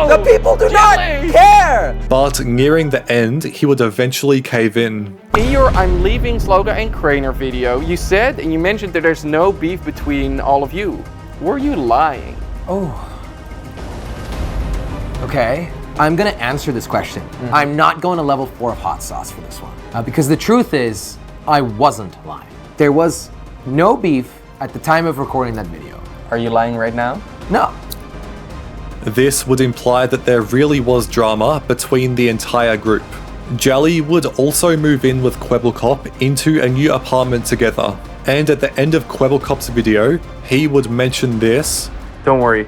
The people do not care. But nearing the end, he would eventually cave in. In your "I'm leaving Slogo and Kraner" video, you said and you mentioned that there's no beef between all of you. Were you lying? Oh. Okay. I'm gonna answer this question. I'm not going to level 4 of hot sauce for this one. Because the truth is, I wasn't lying. There was no beef at the time of recording that video. Are you lying right now? No. This would imply that there really was drama between the entire group. Jelly would also move in with Kwebbelkop into a new apartment together, and at the end of Kwebbelkop's video, he would mention this. Don't worry,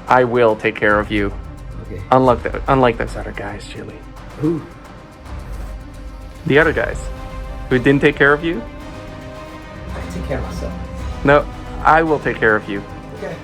I will take care of you. Okay. Unlike those other guys, Jelly. Who? The other guys who didn't take care of you? I take care of myself. No, I will take care of you. Okay.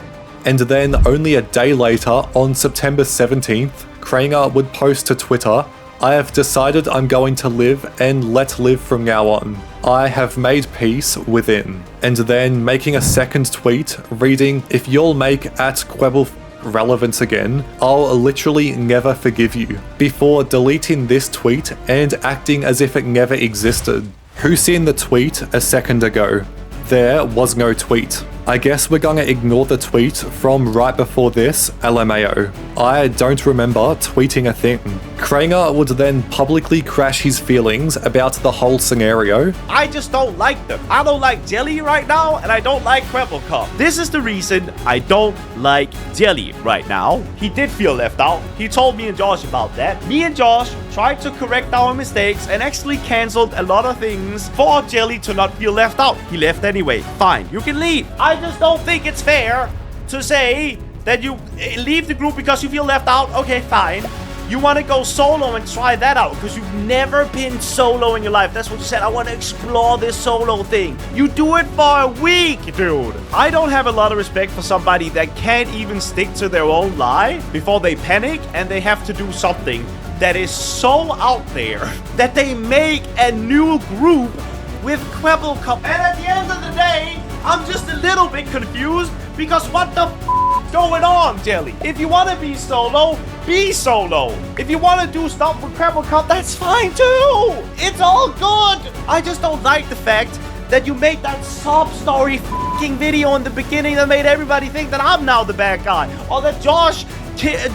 And then only a day later, on September 17th, Kranger would post to Twitter, "I have decided I'm going to live and let live from now on. I have made peace within." And then making a second tweet reading, "If you'll make @Kwebbel relevant again, I'll literally never forgive you," before deleting this tweet and acting as if it never existed. Who seen the tweet a second ago? There was no tweet. I guess we're gonna ignore the tweet from right before this, LMAO. I don't remember tweeting a thing. Kranger would then publicly crash his feelings about the whole scenario. I just don't like them. I don't like Jelly right now, and I don't like Kwebbelkop. This is the reason I don't like Jelly right now. He did feel left out. He told me and Josh about that. Me and Josh tried to correct our mistakes and actually canceled a lot of things for Jelly to not feel left out. He left anyway. Fine, you can leave. I just don't think it's fair to say that you leave the group because you feel left out. Okay, fine. You want to go solo and try that out because you've never been solo in your life. That's what you said. I want to explore this solo thing. You do it for a week, dude. I don't have a lot of respect for somebody that can't even stick to their own lie before they panic and they have to do something that is so out there that they make a new group with Quebble Cup. And at the end of the day, I'm just a little bit confused because what the f going on, Jelly? If you want to be solo, be solo. If you want to do stuff with Quebble Cup, that's fine too. It's all good. I just don't like the fact that you made that sob story f***ing video in the beginning that made everybody think that I'm now the bad guy. Or that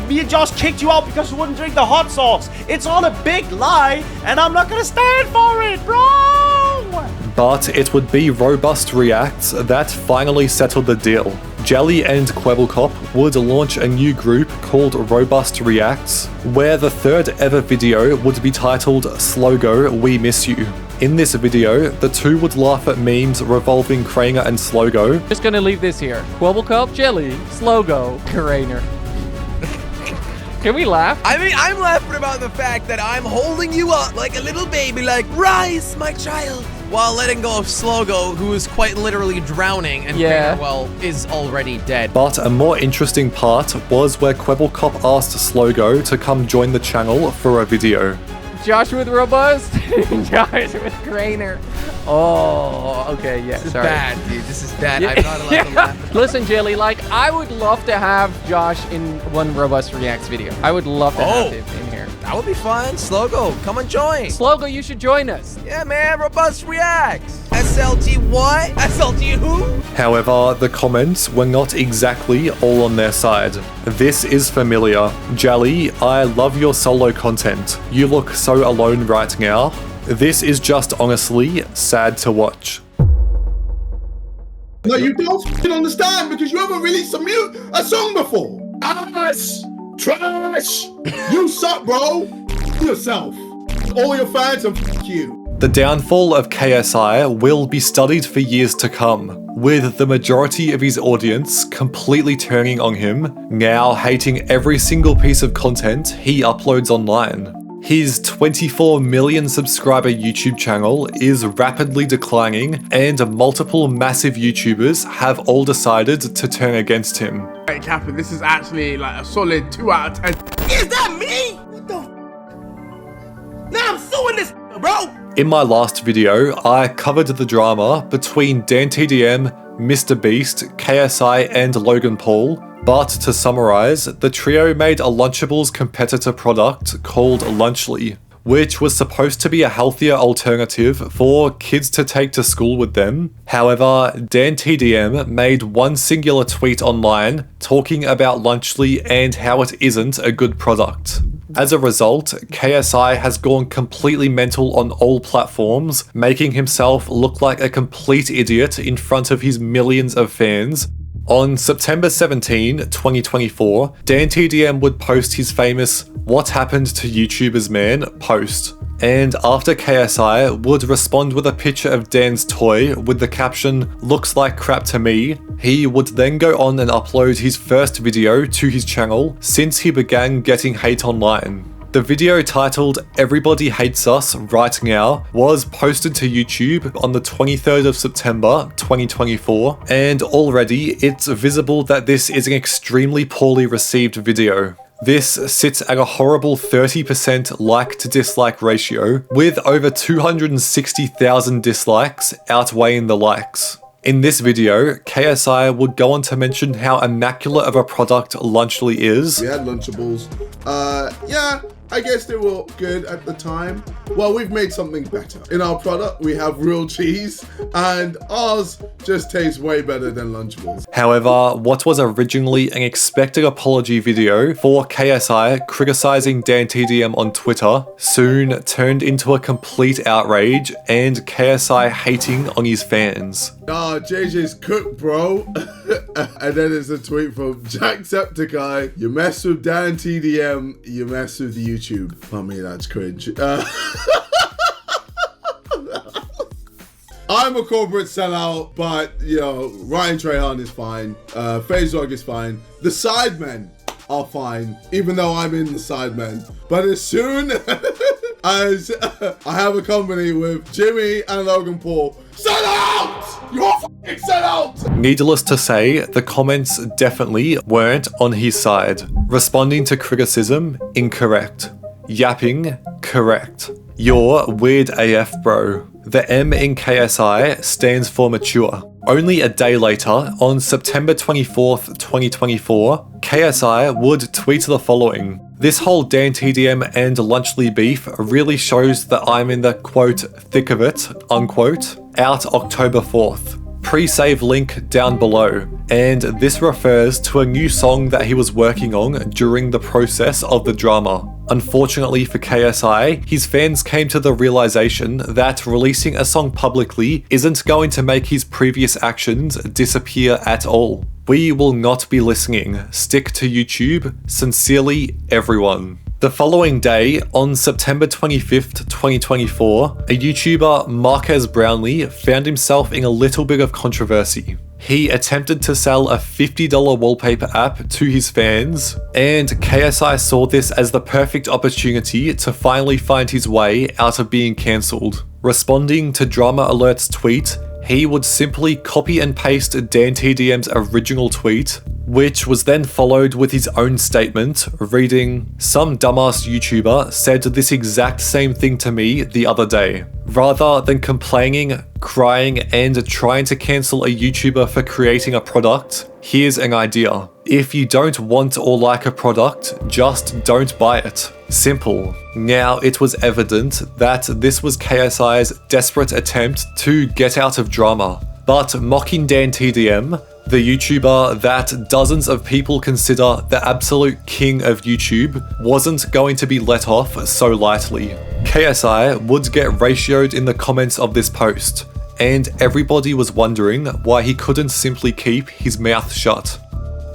me and Josh kicked you out because you wouldn't drink the hot sauce. It's all a big lie, and I'm not gonna stand for it, bro! But it would be Robust Reacts that finally settled the deal. Jelly and Kwebbelkop would launch a new group called Robust Reacts, where the third ever video would be titled Slogo, We Miss You. In this video, the two would laugh at memes revolving Crainer and Slogo. Just gonna leave this here. Kwebbelkop, Jelly, Slogo, Crainer. Can we laugh? I mean, I'm laughing about the fact that I'm holding you up like a little baby, like, rise, my child, while letting go of Slogo, who is quite literally drowning, and Crainer, well, is already dead. But a more interesting part was where Kwebbelkop asked Slogo to come join the channel for a video. Josh with Robust, Josh with Crainer. Oh, okay, yeah, This is sorry. bad, dude. This is bad. I'm not allowed to laugh. Listen, Jelly, like, I would love to have Josh in one Robust Reacts video. I would love to have him in here. That would be fun. Slogo, come and join. Slogo, you should join us. Yeah, man, Robust Reacts. SLG what? SLG who? However, the comments were not exactly all on their side. This is familiar. Jelly, I love your solo content. You look so alone right now. This is just honestly sad to watch. No, you don't f***ing understand because you haven't released a song before. Ass, trash, you suck, bro. F*** yourself, all your fans, and f*** you. The downfall of KSI will be studied for years to come, with the majority of his audience completely turning on him, now hating every single piece of content he uploads online. His 24 million subscriber YouTube channel is rapidly declining, and multiple massive YouTubers have all decided to turn against him. Hey, Captain, this is actually like a solid 2 out of 10. Is that me? What the? Now I'm suing this, bro. In my last video, I covered the drama between DanTDM, MrBeast, KSI, and Logan Paul. But to summarize, the trio made a Lunchables competitor product called Lunchly, which was supposed to be a healthier alternative for kids to take to school with them. However, DanTDM made one singular tweet online talking about Lunchly and how it isn't a good product. As a result, KSI has gone completely mental on all platforms, making himself look like a complete idiot in front of his millions of fans. On September 17, 2024, DanTDM would post his famous "What Happened to YouTubers Man" post. And after KSI would respond with a picture of Dan's toy with the caption "Looks like crap to me," he would then go on and upload his first video to his channel since he began getting hate online. The video titled "Everybody Hates Us Right Now" was posted to YouTube on the 23rd of September 2024, and already it's visible that this is an extremely poorly received video. This sits at a horrible 30% like to dislike ratio, with over 260,000 dislikes outweighing the likes. In this video, KSI would go on to mention how immaculate of a product Lunchly is. We had Lunchables. Yeah, I guess they were good at the time. Well, we've made something better. In our product, we have real cheese, and ours just tastes way better than Lunchables. However, what was originally an expected apology video for KSI criticizing DanTDM on Twitter soon turned into a complete outrage and KSI hating on his fans. Nah, JJ's cooked, bro. And then there's a tweet from Jacksepticeye. You mess with DanTDM, you mess with YouTube. I mean, that's cringe. I'm a corporate sellout, but, you know, Ryan Trahan is fine. FaZe Dog is fine. The Sidemen are fine, even though I'm in the Sidemen. But as soon as I have a company with Jimmy and Logan Paul, set out! You're fucking set out! Needless to say, the comments definitely weren't on his side. Responding to criticism, incorrect. Yapping, correct. You're weird AF, bro. The M in KSI stands for mature. Only a day later, on September 24th, 2024, KSI would tweet the following. This whole Dan TDM and Lunchley beef really shows that I'm in the quote thick of it, unquote, out October 4th. Pre-save link down below, and this refers to a new song that he was working on during the process of the drama. Unfortunately for KSI, his fans came to the realization that releasing a song publicly isn't going to make his previous actions disappear at all. We will not be listening. Stick to YouTube. Sincerely, everyone. The following day, on September 25th, 2024, a YouTuber, Marquez Brownlee, found himself in a little bit of controversy. He attempted to sell a $50 wallpaper app to his fans, and KSI saw this as the perfect opportunity to finally find his way out of being cancelled. Responding to Drama Alert's tweet, he would simply copy and paste Dan TDM's original tweet, which was then followed with his own statement, reading, "Some dumbass YouTuber said this exact same thing to me the other day. Rather than complaining, crying, and trying to cancel a YouTuber for creating a product, here's an idea. If you don't want or like a product, just don't buy it. Simple." Now, it was evident that this was KSI's desperate attempt to get out of drama. But mocking Dan TDM, the YouTuber that dozens of people consider the absolute king of YouTube, wasn't going to be let off so lightly. KSI would get ratioed in the comments of this post, and everybody was wondering why he couldn't simply keep his mouth shut.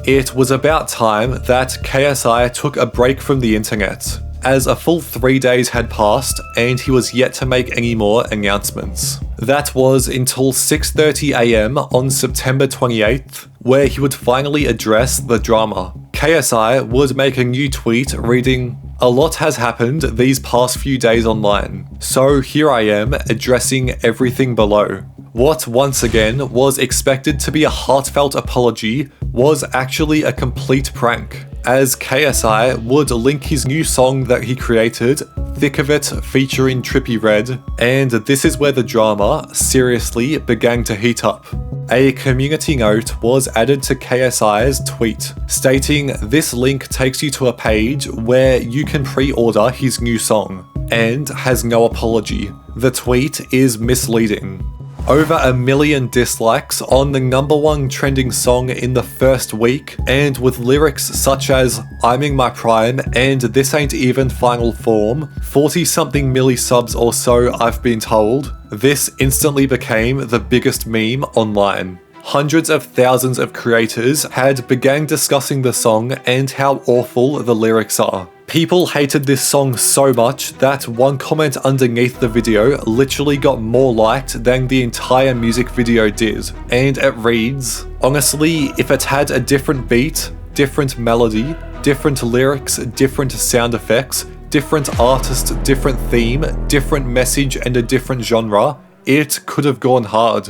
It was about time that KSI took a break from the internet, as a full 3 days had passed and he was yet to make any more announcements. That was until 6:30 AM on September 28th, where he would finally address the drama. KSI would make a new tweet reading, "A lot has happened these past few days online, so here I am addressing everything below." What once again was expected to be a heartfelt apology was actually a complete prank, as KSI would link his new song that he created, Thick of It featuring Trippie Redd, and this is where the drama seriously began to heat up. A community note was added to KSI's tweet, stating this link takes you to a page where you can pre-order his new song, and has no apology. The tweet is misleading. Over 1 million dislikes on the #1 trending song in the first week, and with lyrics such as "I'm in my prime" and "This ain't even final form," 40-something milli subs or so I've been told, this instantly became the biggest meme online. Hundreds of thousands of creators had begun discussing the song and how awful the lyrics are. People hated this song so much that one comment underneath the video literally got more liked than the entire music video did, and it reads, "Honestly, if it had a different beat, different melody, different lyrics, different sound effects, different artist, different theme, different message and a different genre, it could have gone hard."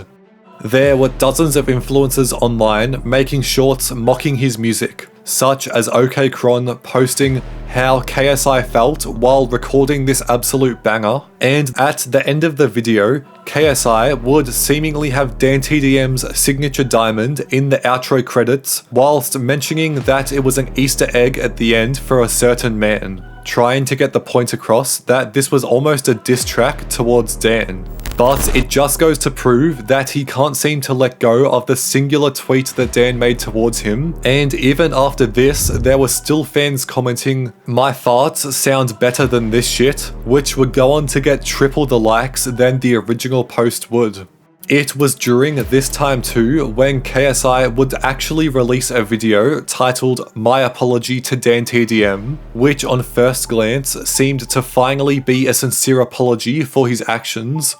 There were dozens of influencers online making shorts mocking his music, such as OK Kron posting how KSI felt while recording this absolute banger, and at the end of the video, KSI would seemingly have Dan TDM's signature diamond in the outro credits, whilst mentioning that it was an Easter egg at the end for a certain man, trying to get the point across that this was almost a diss track towards Dan. But it just goes to prove that he can't seem to let go of the singular tweet that Dan made towards him, and even after this, there were still fans commenting, "My farts sound better than this shit," which would go on to get triple the likes than the original post would. It was during this time too when KSI would actually release a video titled "My Apology to Dan TDM," which on first glance seemed to finally be a sincere apology for his actions.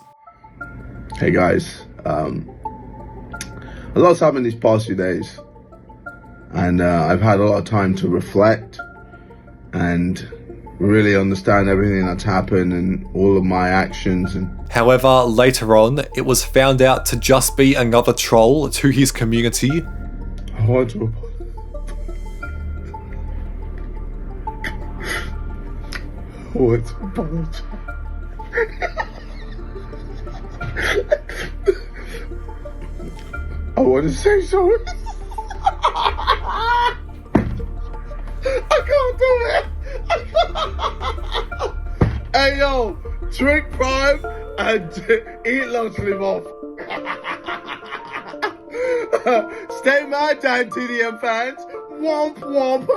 Hey guys, a lot's happened these past few days. And I've had a lot of time to reflect and really understand everything that's happened and all of my actions. And However, later on, it was found out to just be another troll to his community. I want to apologize. I want to say sorry. I can't do it. Hey yo, drink prime and eat lunch live off. Stay mad, Dan TDM fans. Womp womp.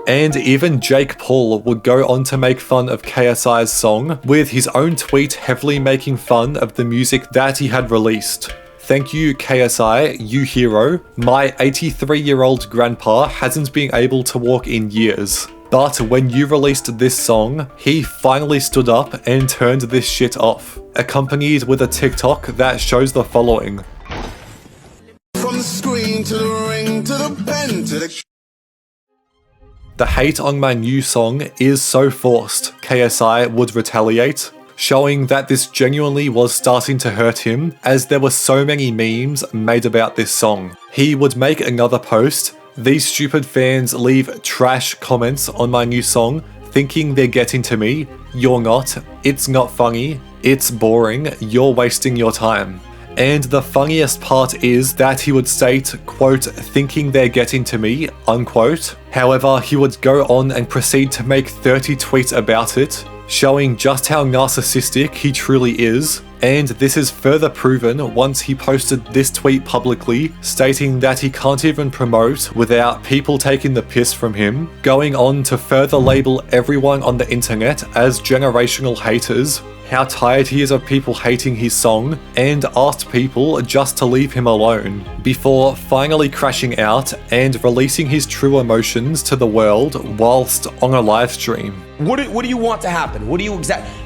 And even Jake Paul would go on to make fun of KSI's song, with his own tweet heavily making fun of the music that he had released. Thank you, KSI, you hero. My 83-year-old grandpa hasn't been able to walk in years. But when you released this song, he finally stood up and turned this shit off, accompanied with a TikTok that shows the following. From the screen to the ring to the pen to the... The hate on my new song is so forced, KSI would retaliate, showing that this genuinely was starting to hurt him, as there were so many memes made about this song. He would make another post. These stupid fans leave trash comments on my new song, thinking they're getting to me. You're not. It's not funny. It's boring. You're wasting your time. And the funniest part is that he would state, quote, thinking they're getting to me, unquote. However, he would go on and proceed to make 30 tweets about it, showing just how narcissistic he truly is. And this is further proven once he posted this tweet publicly, stating that he can't even promote without people taking the piss from him, going on to further label everyone on the internet as generational haters, how tired he is of people hating his song, and asked people just to leave him alone, before finally crashing out and releasing his true emotions to the world whilst on a live stream. What do you want to happen? What do you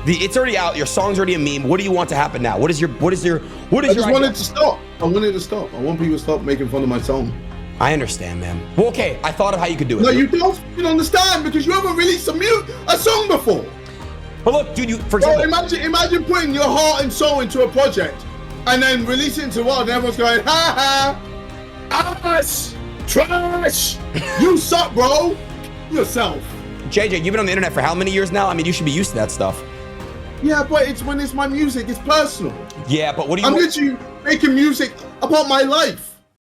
it's already out, your song's already a meme. What do you want to happen now? I just wanted to stop. I wanted to stop. I want people to stop making fun of my song. I understand, man. Well, okay, I thought of how you could do it. No, you don't understand because you haven't released a song before. But look, dude, for example, imagine putting your heart and soul into a project and then release it into the world and everyone's going, ha ha, ass, trash, you suck, bro, yourself. JJ, you've been on the internet for how many years now? I mean, you should be used to that stuff. Yeah, but it's when it's my music, it's personal. Yeah, but what do you... I'm literally making music about my life.